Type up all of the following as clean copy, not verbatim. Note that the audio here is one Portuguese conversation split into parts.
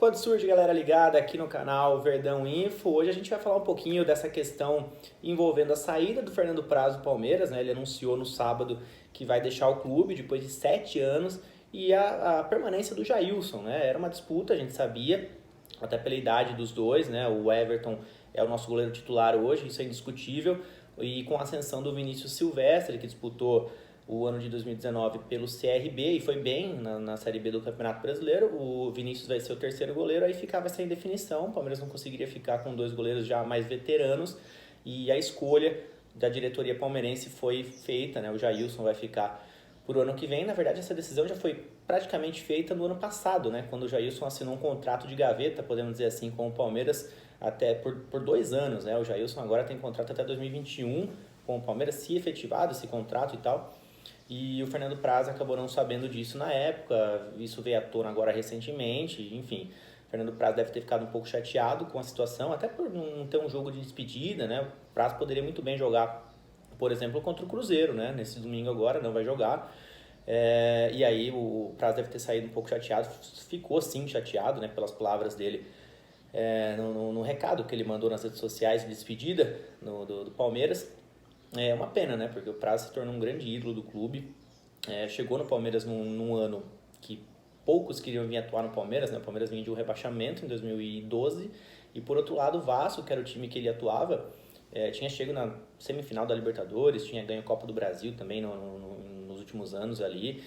Quando surge, galera ligada aqui no canal Verdão Info, hoje a gente vai falar um pouquinho dessa questão envolvendo a saída do Fernando Praz do Palmeiras, né? Ele anunciou no sábado que vai deixar o clube depois de 7 anos e a permanência do Jailson, né? Era uma disputa, a gente sabia, até pela idade dos dois, né? O Everton é o nosso goleiro titular hoje, isso é indiscutível, e com a ascensão do Vinícius Silvestre, que disputou o ano de 2019 pelo CRB e foi bem na Série B do Campeonato Brasileiro. O Vinícius vai ser o terceiro goleiro, aí ficava essa indefinição. O Palmeiras não conseguiria ficar com dois goleiros já mais veteranos e a escolha da diretoria palmeirense foi feita, né? O Jailson vai ficar por ano que vem. Na verdade, essa decisão já foi praticamente feita no ano passado, né? Quando o Jailson assinou um contrato de gaveta, podemos dizer assim, com o Palmeiras até por 2 anos, né? O Jailson agora tem contrato até 2021 com o Palmeiras, se efetivado esse contrato e tal. E o Fernando Praz acabou não sabendo disso na época, isso veio à tona agora recentemente, enfim. O Fernando Praz deve ter ficado um pouco chateado com a situação, até por não ter um jogo de despedida, né? O Praz poderia muito bem jogar, por exemplo, contra o Cruzeiro, né? Nesse domingo agora, não vai jogar. E aí o Praz deve ter saído um pouco chateado, ficou sim chateado, né? Pelas palavras dele no recado que ele mandou nas redes sociais de despedida do Palmeiras. É uma pena, né? Porque o Praz se tornou um grande ídolo do clube. Chegou no Palmeiras num ano que poucos queriam vir atuar no Palmeiras, né? O Palmeiras vinha de um rebaixamento em 2012. E por outro lado, o Vasco, que era o time que ele atuava, tinha chegado na semifinal da Libertadores, tinha ganho a Copa do Brasil também nos últimos anos ali.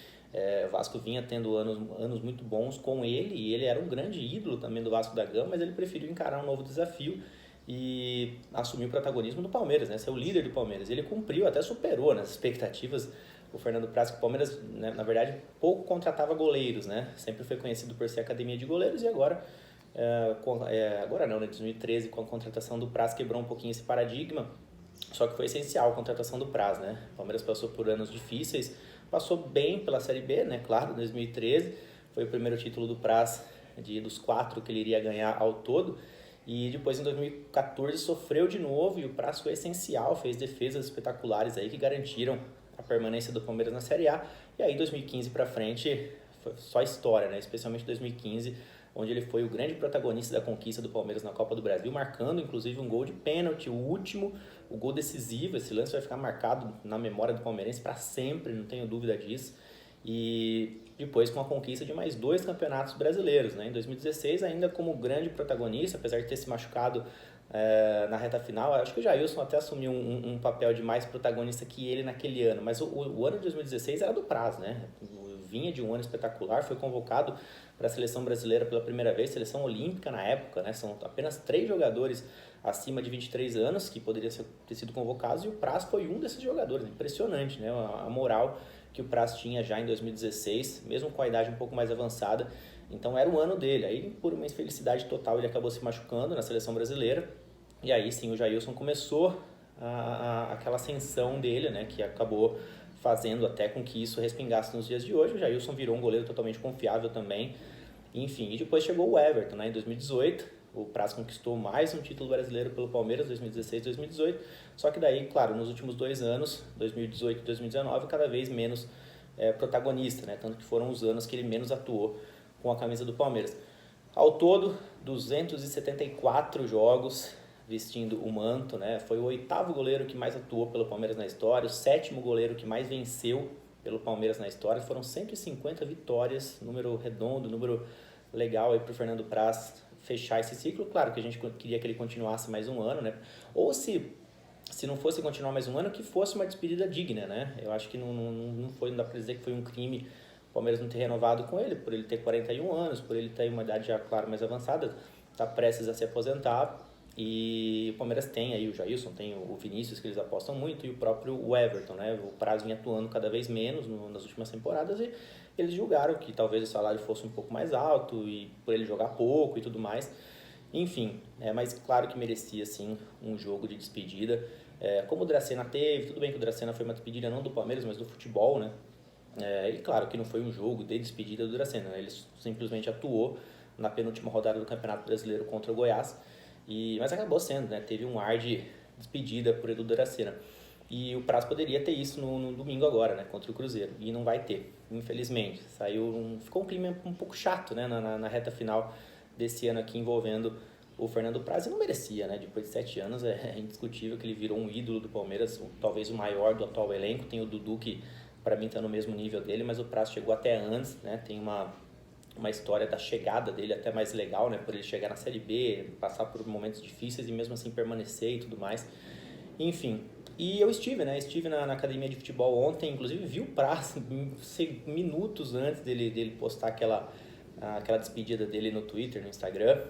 O Vasco vinha tendo anos muito bons com ele, e ele era um grande ídolo também do Vasco da Gama, mas ele preferiu encarar um novo desafio e assumiu o protagonismo do Palmeiras, né? Ser o líder do Palmeiras. Ele cumpriu, até superou nas expectativas o Fernando Praz, que o Palmeiras, né, na verdade, pouco contratava goleiros, né? Sempre foi conhecido por ser academia de goleiros e agora, agora não, né? 2013, com a contratação do Praz, quebrou um pouquinho esse paradigma, só que foi essencial a contratação do Praz, né? O Palmeiras passou por anos difíceis, passou bem pela Série B, né? Claro, 2013 foi o primeiro título do Praz dos 4 que ele iria ganhar ao todo. E depois em 2014 sofreu de novo e o Praz foi essencial, fez defesas espetaculares aí que garantiram a permanência do Palmeiras na Série A. E aí 2015 para frente foi só história, né? Especialmente 2015, onde ele foi o grande protagonista da conquista do Palmeiras na Copa do Brasil, marcando inclusive um gol de pênalti, o último, o gol decisivo. Esse lance vai ficar marcado na memória do palmeirense para sempre, não tenho dúvida disso. E depois com a conquista de mais 2 campeonatos brasileiros, né? Em 2016 ainda como grande protagonista, apesar de ter se machucado na reta final. Acho que o Jailson até assumiu um papel de mais protagonista que ele naquele ano, mas o ano de 2016 era do Praz, né? Vinha de um ano espetacular, foi convocado para a seleção brasileira pela primeira vez, seleção olímpica na época, né? São apenas 3 jogadores acima de 23 anos que poderiam ter sido convocados, e o Praz foi um desses jogadores. Impressionante, né? A moral que o Praz tinha já em 2016, mesmo com a idade um pouco mais avançada. Então era o ano dele. Aí, por uma infelicidade total, ele acabou se machucando na seleção brasileira. E aí sim, o Jailson começou aquela ascensão dele, né? Que acabou fazendo até com que isso respingasse nos dias de hoje. O Jailson virou um goleiro totalmente confiável também. Enfim, e depois chegou o Everton, né? Em 2018. O Praz conquistou mais um título brasileiro pelo Palmeiras, 2016 e 2018. Só que daí, claro, nos últimos 2 anos, 2018 e 2019, cada vez menos protagonista, né? Tanto que foram os anos que ele menos atuou com a camisa do Palmeiras. Ao todo, 274 jogos vestindo o manto, né? Foi o 8º goleiro que mais atuou pelo Palmeiras na história, o 7º goleiro que mais venceu pelo Palmeiras na história. Foram 150 vitórias, número redondo, número legal aí para o Fernando Praz fechar esse ciclo. Claro que a gente queria que ele continuasse mais um ano, né? Ou se não fosse continuar mais um ano, que fosse uma despedida digna, né? Eu acho que não dá para dizer que foi um crime o Palmeiras não ter renovado com ele, por ele ter 41 anos, por ele ter uma idade já, claro, mais avançada, tá prestes a se aposentar. E o Palmeiras tem aí o Jailson, tem o Vinícius, que eles apostam muito, e o próprio Everton, né? O Praz vinha atuando cada vez menos nas últimas temporadas, e eles julgaram que talvez o salário fosse um pouco mais alto e por ele jogar pouco e tudo mais. Enfim, mas claro que merecia sim um jogo de despedida. Como o Dracena teve, tudo bem que o Dracena foi uma despedida não do Palmeiras, mas do futebol, né? E claro que não foi um jogo de despedida do Dracena, né? Ele simplesmente atuou na penúltima rodada do Campeonato Brasileiro contra o Goiás, mas acabou sendo, né? Teve um ar de despedida por Edu Dracena. E o Praz poderia ter isso no domingo agora, né, contra o Cruzeiro, e não vai ter, infelizmente. Ficou um clima um pouco chato, né, na reta final desse ano aqui envolvendo o Fernando Praz, e não merecia, né? Depois de 7 anos é indiscutível que ele virou um ídolo do Palmeiras, talvez o maior do atual elenco. Tem o Dudu, que para mim está no mesmo nível dele, mas o Praz chegou até antes, né? Tem uma história da chegada dele até mais legal, né? Por ele chegar na Série B, passar por momentos difíceis e mesmo assim permanecer e tudo mais. Enfim, e eu estive, né? Estive na academia de futebol ontem, inclusive vi o Praz minutos antes dele postar aquela despedida dele no Twitter, no Instagram.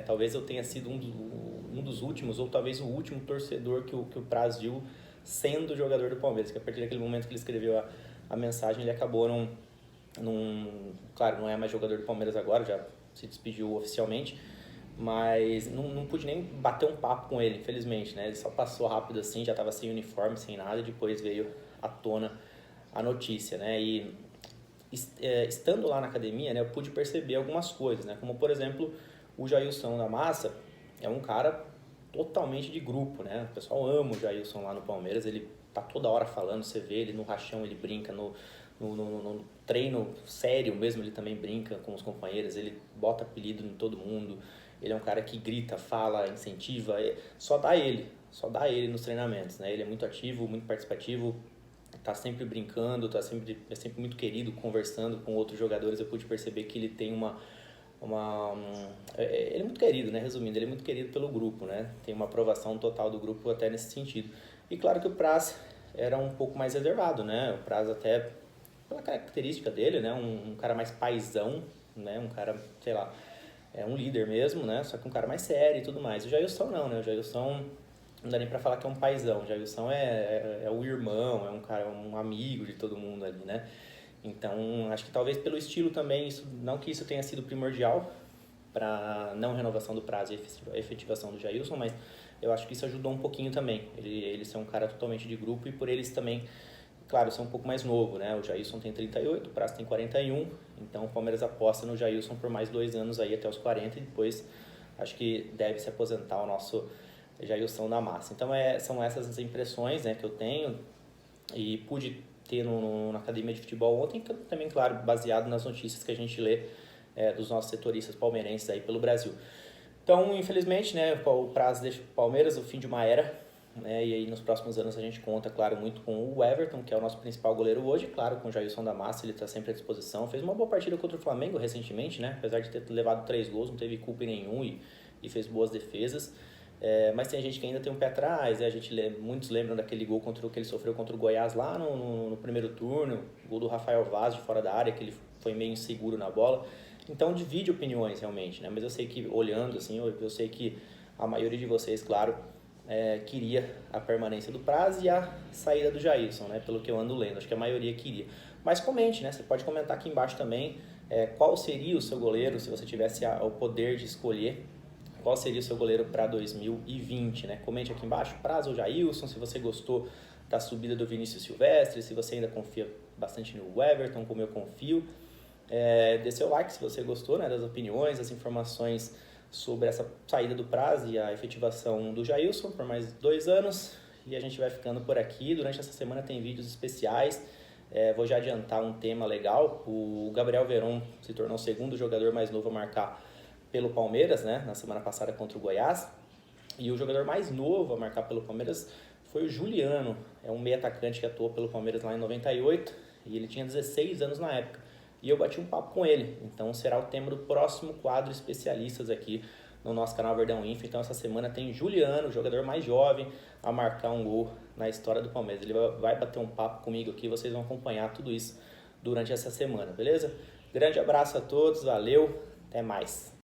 Talvez eu tenha sido um dos últimos, ou talvez o último torcedor que o Praz viu sendo jogador do Palmeiras, que a partir daquele momento que ele escreveu a mensagem, ele acabou claro, não é mais jogador do Palmeiras agora, já se despediu oficialmente, mas não pude nem bater um papo com ele, infelizmente, né? Ele só passou rápido assim, já estava sem uniforme, sem nada, e depois veio à tona a notícia, né? E estando lá na academia, né, eu pude perceber algumas coisas, né? Como, por exemplo, o Jailson da Massa é um cara totalmente de grupo, né? O pessoal ama o Jailson lá no Palmeiras, ele tá toda hora falando, você vê ele no rachão, ele brinca, no treino sério mesmo, ele também brinca com os companheiros, ele bota apelido em todo mundo, ele é um cara que grita, fala, incentiva, só dá ele nos treinamentos, né? Ele é muito ativo, muito participativo, tá sempre brincando, é sempre muito querido, conversando com outros jogadores. Eu pude perceber que ele tem ele é muito querido, né? Resumindo, ele é muito querido pelo grupo, né? Tem uma aprovação total do grupo até nesse sentido. E claro que o Praz era um pouco mais reservado, né? O Praz até pela característica dele, né? Um cara mais paizão, né? Um cara, sei lá, é um líder mesmo, né? Só que um cara mais sério e tudo mais. O Jailson não, né? O Jailson não dá nem pra falar que é um paizão. O Jailson é o irmão, é um cara, um amigo de todo mundo ali, né? Então, acho que talvez pelo estilo também, não que isso tenha sido primordial para não renovação do prazo e efetivação do Jailson, mas eu acho que isso ajudou um pouquinho também. Ele ser um cara totalmente de grupo, e por eles também, claro, ser um pouco mais novo, né? O Jailson tem 38, o Praz tem 41, então o Palmeiras aposta no Jailson por mais 2 anos aí até os 40, e depois acho que deve se aposentar o nosso Jailson da Massa. Então são essas as impressões, né, que eu tenho, e pude ter na academia de futebol ontem, também, claro, baseado nas notícias que a gente lê dos nossos setoristas palmeirenses aí pelo Brasil. Então, infelizmente, né, o Praz deixa o Palmeiras, o fim de uma era, né, e aí nos próximos anos a gente conta, claro, muito com o Everton, que é o nosso principal goleiro hoje, claro, com o Jailson da Massa, ele está sempre à disposição. Fez uma boa partida contra o Flamengo recentemente, né, apesar de ter levado 3 gols, não teve culpa em nenhum e fez boas defesas. Mas tem gente que ainda tem um pé atrás, muitos lembram daquele gol que ele sofreu contra o Goiás lá no primeiro turno, o gol do Rafael Vaz de fora da área, que ele foi meio inseguro na bola. Então divide opiniões realmente, né? Mas eu sei que, olhando assim, eu sei que a maioria de vocês, claro, queria a permanência do Praz e a saída do Jailson, né? Pelo que eu ando lendo, acho que a maioria queria. Mas comente, né? Você pode comentar aqui embaixo também qual seria o seu goleiro, se você tivesse o poder de escolher. Qual seria o seu goleiro para 2020, né? Comente aqui embaixo, Praz ou Jailson, se você gostou da subida do Vinícius Silvestre, se você ainda confia bastante no Everton, como eu confio. Dê seu like se você gostou, né, das opiniões, das informações sobre essa saída do Praz e a efetivação do Jailson por mais 2 anos. E a gente vai ficando por aqui. Durante essa semana tem vídeos especiais. Vou já adiantar um tema legal. O Gabriel Veron se tornou o segundo jogador mais novo a marcar pelo Palmeiras, né, na semana passada contra o Goiás, e o jogador mais novo a marcar pelo Palmeiras foi o Juliano, é um meio atacante que atuou pelo Palmeiras lá em 98, e ele tinha 16 anos na época, e eu bati um papo com ele, então será o tema do próximo quadro especialistas aqui no nosso canal Verdão Info. Então essa semana tem Juliano, o jogador mais jovem a marcar um gol na história do Palmeiras. Ele vai bater um papo comigo aqui, vocês vão acompanhar tudo isso durante essa semana, beleza? Grande abraço a todos, valeu, até mais!